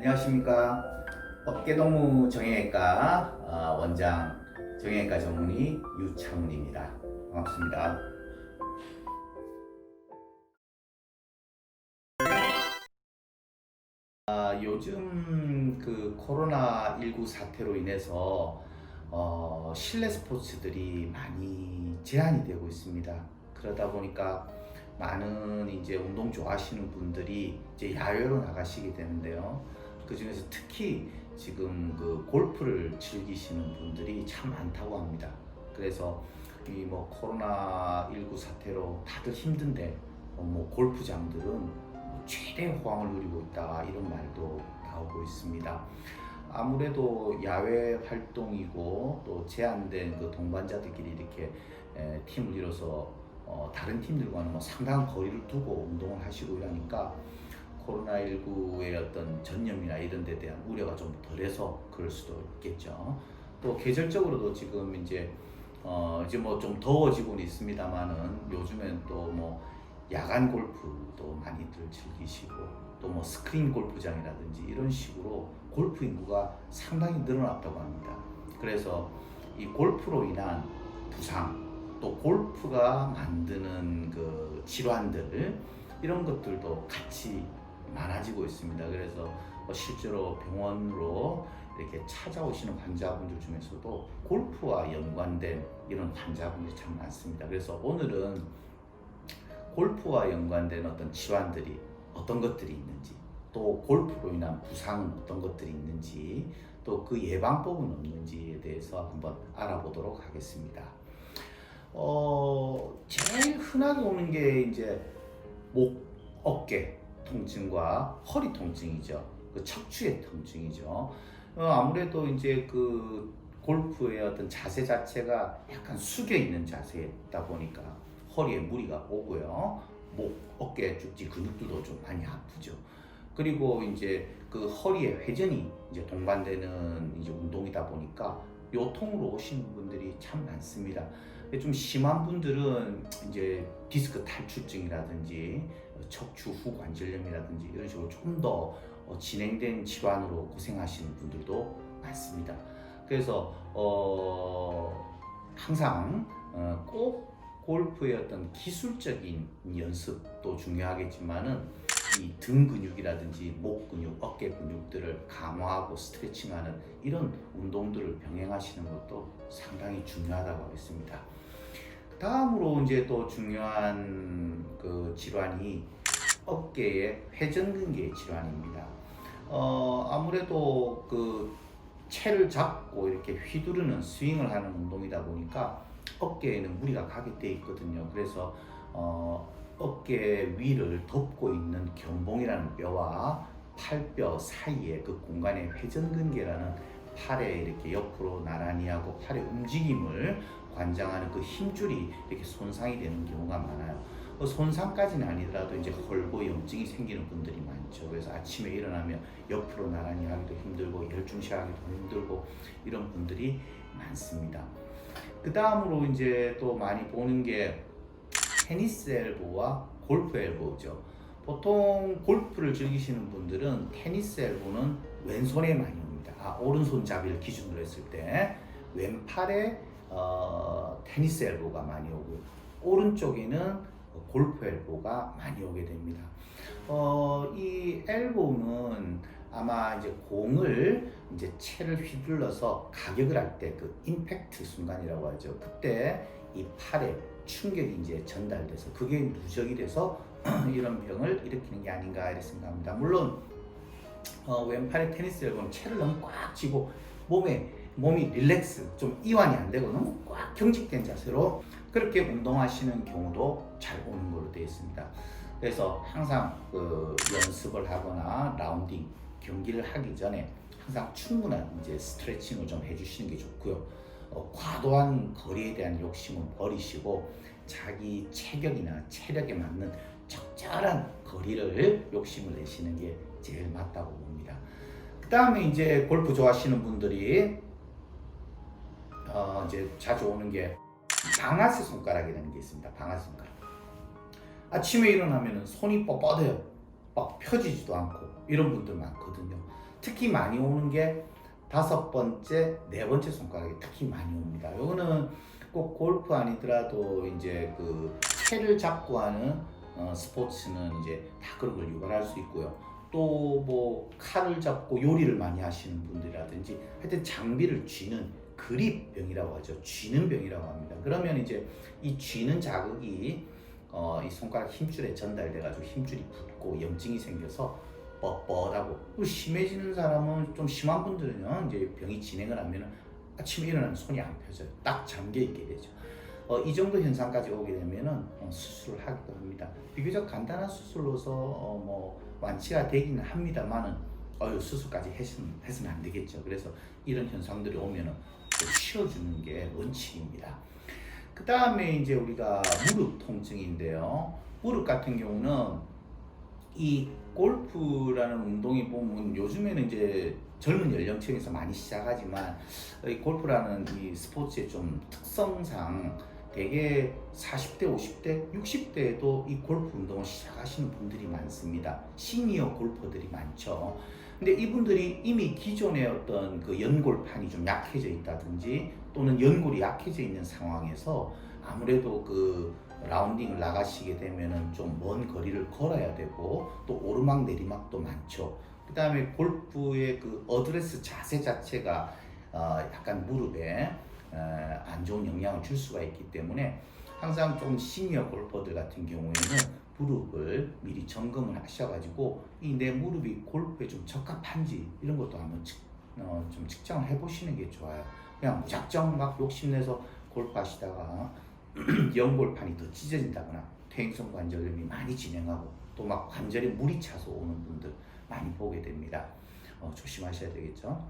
안녕하십니까. 어깨동무 정형외과 원장 정형외과 전문의 유창훈입니다. 반갑습니다. 요즘 그 코로나19 사태로 인해서 실내 스포츠들이 많이 제한이 되고 있습니다. 그러다 보니까 많은 이제 운동 좋아하시는 분들이 이제 야외로 나가시게 되는데요. 그 중에서 특히 지금 그 골프를 즐기시는 분들이 참 많다고 합니다. 그래서 이 뭐 코로나19 사태로 다들 힘든데 뭐 골프장들은 뭐 최대 호황을 누리고 있다 이런 말도 나오고 있습니다. 아무래도 야외 활동이고 또 제한된 그 동반자들끼리 이렇게 팀을 이뤄서 다른 팀들과는 뭐 상당한 거리를 두고 운동을 하시고 이러니까 코로나19의 어떤 전염이나 이런 데 대한 우려가 좀 덜해서 그럴 수도 있겠죠. 또 계절적으로도 지금 이제 뭐 좀 더워지고는 있습니다만은 요즘엔 또 뭐 야간 골프도 많이들 즐기시고 또 뭐 스크린 골프장이라든지 이런 식으로 골프 인구가 상당히 늘어났다고 합니다. 그래서 이 골프로 인한 부상 또 골프가 만드는 그 질환들 이런 것들도 같이 많아지고 있습니다. 그래서 실제로 병원으로 이렇게 찾아오시는 환자분들 중에서도 골프와 연관된 이런 환자분들이 참 많습니다. 그래서 오늘은 골프와 연관된 어떤 질환들이 어떤 것들이 있는지, 또 골프로 인한 부상은 어떤 것들이 있는지, 또 그 예방법은 없는지에 대해서 한번 알아보도록 하겠습니다. 제일 흔하게 오는 게 이제 목, 어깨 통증과 허리 통증이죠. 그 척추의 통증이죠. 아무래도 이제 그 골프의 어떤 자세 자체가 약간 숙여 있는 자세다 보니까 허리에 무리가 오고요. 목, 어깨 쪽지 근육들도 좀 많이 아프죠. 그리고 이제 그 허리에 회전이 이제 동반되는 이제 운동이다 보니까 요통으로 오시는 분들이 참 많습니다. 좀 심한 분들은 이제 디스크 탈출증이라든지 척추 후관절염이라든지 이런 식으로 좀 더 진행된 질환으로 고생하시는 분들도 많습니다. 그래서 항상 꼭 골프의 어떤 기술적인 연습도 중요하겠지만은 이 등 근육이라든지 목 근육, 어깨 근육들을 강화하고 스트레칭하는 이런 운동들을 병행하시는 것도 상당히 중요하다고 하겠습니다. 다음으로 이제 또 중요한 그 질환이 어깨의 회전근개의 질환입니다. 아무래도 그 채를 잡고 이렇게 휘두르는 스윙을 하는 운동이다 보니까 어깨에는 무리가 가게 돼 있거든요. 그래서 어깨 위를 덮고 있는 견봉이라는 뼈와 팔뼈 사이에 그 공간에 회전근개라는 팔에 이렇게 옆으로 나란히 하고 팔의 움직임을 관장하는 그 힘줄이 이렇게 손상이 되는 경우가 많아요. 손상까지는 아니더라도 이제 헐고염증이 생기는 분들이 많죠. 그래서 아침에 일어나면 옆으로 나란히 하기도 힘들고 열중시하기도 힘들고 이런 분들이 많습니다. 그 다음으로 이제 또 많이 보는 게 테니스 엘보와 골프 엘보죠. 보통 골프를 즐기시는 분들은 테니스 엘보는 왼손에 많이 옵니다. 오른손잡이를 기준으로 했을 때 왼팔에 테니스 엘보가 많이 오고요. 오른쪽에는 골프 엘보가 많이 오게 됩니다. 이 엘보는 아마 이제 공을 이제 채를 휘둘러서 가격을 할 때 그 임팩트 순간이라고 하죠. 그때 이 팔에 충격이 이제 전달돼서 그게 누적이 돼서 이런 병을 일으키는 게 아닌가 이렇게 생각합니다. 물론 왼팔의 테니스 엘보는 채를 너무 꽉 쥐고 몸이 릴렉스, 좀 이완이 안 되고 너무 꽉 경직된 자세로 그렇게 운동하시는 경우도 잘 오는 걸로 되어 있습니다. 그래서 항상 그 연습을 하거나 라운딩, 경기를 하기 전에 항상 충분한 이제 스트레칭을 좀 해주시는 게 좋고요. 과도한 거리에 대한 욕심은 버리시고 자기 체격이나 체력에 맞는 적절한 거리를 욕심을 내시는 게 제일 맞다고 봅니다. 그 다음에 이제 골프 좋아하시는 분들이 이제 자주 오는 게 방아쇠 손가락이라는 게 있습니다. 방아쇠 손가락. 아침에 일어나면 손이 뻣뻣해요. 막 펴지지도 않고 이런 분들 많거든요. 특히 많이 오는 게 다섯 번째, 네 번째 손가락이 특히 많이 옵니다. 요거는 꼭 골프 아니더라도 이제 그 채를 잡고 하는 스포츠는 이제 다 그런 걸 유발할 수 있고요. 또 뭐 칼을 잡고 요리를 많이 하시는 분들이라든지 하여튼 장비를 쥐는 그립병이라고 하죠. 쥐는 병이라고 합니다. 그러면 이제 이 쥐는 자극이 이 손가락 힘줄에 전달돼가지고 힘줄이 붓고 염증이 생겨서 뻣뻣하고 심해지는 사람은 좀 심한 분들은요 이제 병이 진행을 하면은 아침에 일어나면 손이 안 펴져요. 딱 잠겨 있게 되죠. 이 정도 현상까지 오게 되면은 수술을 하기도 합니다. 비교적 간단한 수술로서 뭐 완치가 되기는 합니다만은 수술까지 해서는 안 되겠죠. 그래서 이런 현상들이 오면은 좀 쉬어주는 게 원칙입니다. 그 다음에 이제 우리가 무릎 통증인데요. 무릎 같은 경우는 이 골프라는 운동이 보면 요즘에는 이제 젊은 연령층에서 많이 시작하지만 이 골프라는 이 스포츠의 좀 특성상 대개 40대, 50대, 60대에도 이 골프 운동을 시작하시는 분들이 많습니다. 시니어 골퍼들이 많죠. 근데 이분들이 이미 기존의 어떤 그 연골판이 좀 약해져 있다든지 또는 연골이 약해져 있는 상황에서 아무래도 그 라운딩을 나가시게 되면은 좀 먼 거리를 걸어야 되고 또 오르막 내리막도 많죠. 그 다음에 골프의 그 어드레스 자세 자체가 약간 무릎에 안 좋은 영향을 줄 수가 있기 때문에 항상 좀 시니어 골퍼들 같은 경우에는 무릎을 미리 점검을 하셔가지고 이 내 무릎이 골프에 좀 적합한지 이런 것도 한번 좀 측정을 해보시는 게 좋아요. 그냥 무작정 막 욕심내서 골프 하시다가 연골판이 더 찢어진다거나 퇴행성 관절염이 많이 진행하고 또 막 관절에 물이 차서 오는 분들 많이 보게 됩니다. 조심하셔야 되겠죠.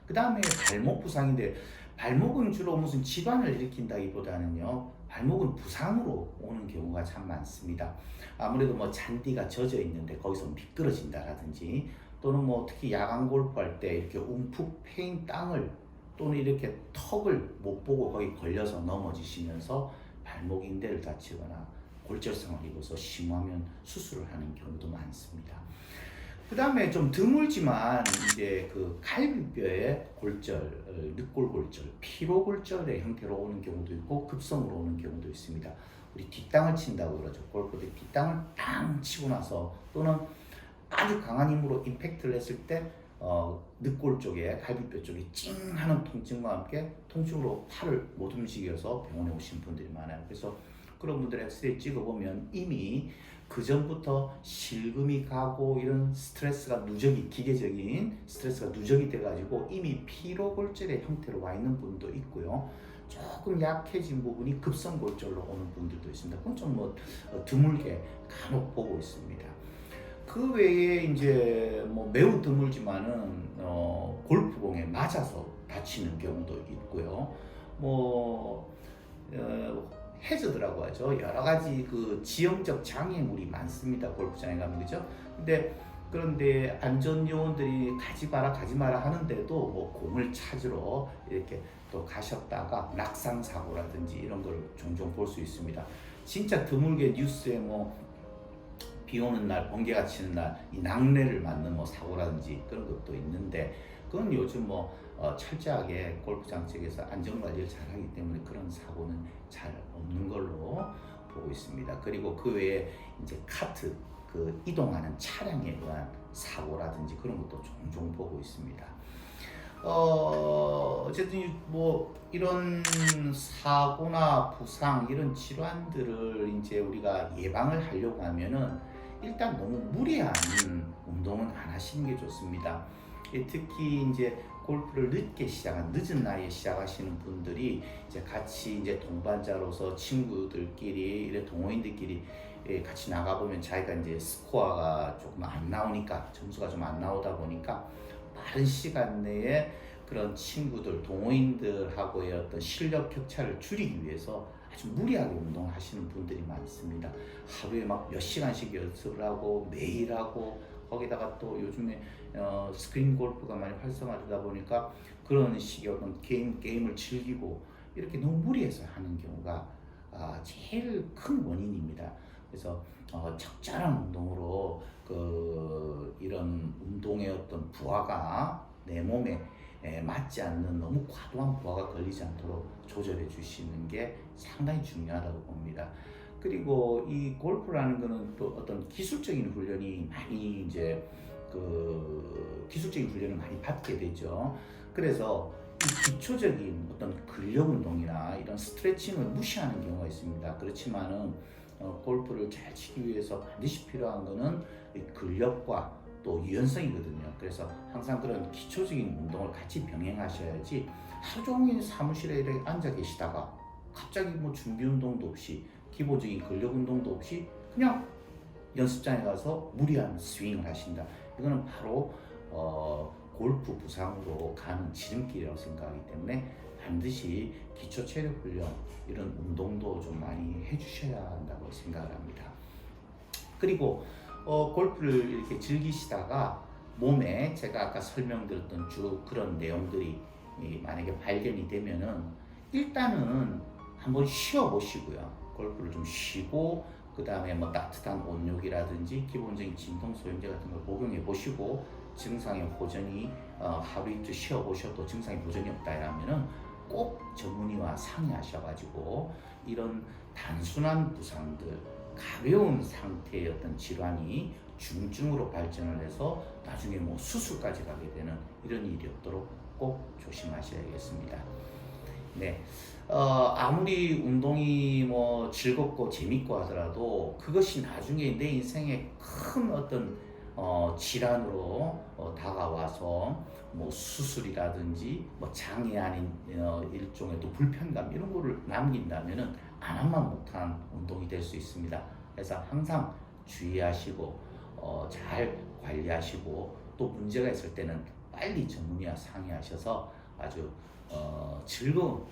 그 다음에 발목 부상인데 발목은 주로 무슨 질환을 일으킨다기보다는요 발목은 부상으로 오는 경우가 참 많습니다. 아무래도 뭐 잔디가 젖어 있는데 거기서 미끄러진다라든지 또는 뭐 특히 야간 골프할 때 이렇게 움푹 패인 땅을 또는 이렇게 턱을 못 보고 거기 걸려서 넘어지시면서 발목 인대를 다치거나 골절성을 입어서 심하면 수술을 하는 경우도 많습니다. 그 다음에 좀 드물지만 이제 그 갈비뼈의 골절, 늑골골절, 피로골절의 형태로 오는 경우도 있고 급성으로 오는 경우도 있습니다. 우리 뒷땅을 친다고 그러죠. 골프들 뒷땅을 땅 치고 나서 또는 아주 강한 힘으로 임팩트를 했을 때 늑골 쪽에 갈비뼈 쪽에 찡 하는 통증과 함께 통증으로 팔을 못 움직여서 병원에 오신 분들이 많아요. 그래서 그런 분들 엑스레이 찍어보면 이미 그 전부터 실금이 가고 이런 스트레스가 누적이 기계적인 스트레스가 누적이 돼가지고 이미 피로골절의 형태로 와 있는 분도 있고요. 조금 약해진 부분이 급성골절로 오는 분들도 있습니다. 그건 좀 뭐 드물게 간혹 보고 있습니다. 그 외에 이제 뭐 매우 드물지만은 골프공에 맞아서 다치는 경우도 있고요. 뭐 해저드라고 하죠. 여러 가지 그 지형적 장애물이 많습니다. 골프장에 가면 그죠? 그런데 안전 요원들이 가지 마라 하는데도 뭐 공을 찾으러 이렇게 또 가셨다가 낙상 사고라든지 이런 걸 종종 볼 수 있습니다. 진짜 드물게 뉴스에 뭐 비 오는 날, 번개가 치는 날, 이 낙뢰를 맞는 뭐 사고라든지 그런 것도 있는데, 그건 요즘 뭐 철저하게 골프장 측에서 안전 관리를 잘 하기 때문에 그런 사고는 잘 없는 걸로 보고 있습니다. 그리고 그 외에 이제 카트, 그 이동하는 차량에 의한 사고라든지 그런 것도 종종 보고 있습니다. 어쨌든 뭐 이런 사고나 부상 이런 질환들을 이제 우리가 예방을 하려고 하면은 일단 너무 무리한 운동은 안 하시는 게 좋습니다. 특히 이제 골프를 늦은 나이에 시작하시는 분들이 이제 같이 이제 동반자로서 친구들끼리 이래 동호인들끼리 같이 나가보면 자기가 이제 스코어가 조금 안 나오니까 점수가 좀 안 나오다 보니까 빠른 시간 내에 그런 친구들, 동호인들하고의 어떤 실력 격차를 줄이기 위해서 아주 무리하게 운동을 하시는 분들이 많습니다. 하루에 막 몇 시간씩 연습을 하고 매일 하고 거기다가 또 요즘에 스크린 골프가 많이 활성화되다 보니까 그런 식의 어떤 게임을 즐기고 이렇게 너무 무리해서 하는 경우가 제일 큰 원인입니다. 그래서 적절한 운동으로 이런 운동의 어떤 부하가 내 몸에 맞지 않는 너무 과도한 부하가 걸리지 않도록 조절해 주시는 게 상당히 중요하다고 봅니다. 그리고 이 골프라는 거는 또 어떤 기술적인 훈련이 많이 이제 기술적인 훈련을 많이 받게 되죠. 그래서 이 기초적인 어떤 근력 운동이나 이런 스트레칭을 무시하는 경우가 있습니다. 그렇지만은 골프를 잘 치기 위해서 반드시 필요한 거는 이 근력과 또 유연성이거든요. 그래서 항상 그런 기초적인 운동을 같이 병행하셔야지 하루 종일 사무실에 이렇게 앉아 계시다가 갑자기 뭐 준비 운동도 없이 기본적인 근력 운동도 없이 그냥 연습장에 가서 무리한 스윙을 하신다. 이거는 바로 골프 부상으로 가는 지름길이라고 생각하기 때문에 반드시 기초 체력 훈련 이런 운동도 좀 많이 해주셔야 한다고 생각을 합니다. 그리고 골프를 이렇게 즐기시다가 몸에 제가 아까 설명드렸던 쭉 그런 내용들이 만약에 발견이 되면은 일단은 한번 쉬어 보시고요. 골프를 좀 쉬고 그 다음에 뭐 따뜻한 온욕이라든지 기본적인 진통 소염제 같은 걸 복용해 보시고 증상의 호전이 하루 이틀 쉬어 보셔도 증상이 호전이 없다 이러면은 꼭 전문의와 상의하셔가지고 이런 단순한 부상들 가벼운 상태의 어떤 질환이 중증으로 발전을 해서 나중에 뭐 수술까지 가게 되는 이런 일이 없도록 꼭 조심하셔야겠습니다. 네. 아무리 운동이 뭐 즐겁고 재밌고 하더라도 그것이 나중에 내 인생에 큰 어떤 질환으로 다가와서 뭐 수술이라든지 뭐 장애 아닌 일종의 또 불편감 이런 거를 남긴다면은 안 하면 못한 운동이 될 수 있습니다. 그래서 항상 주의하시고 잘 관리하시고 또 문제가 있을 때는 빨리 전문의와 상의하셔서 아주 즐거운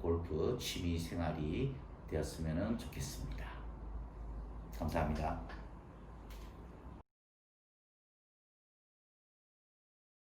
골프 취미 생활이 되었으면 좋겠습니다. 감사합니다.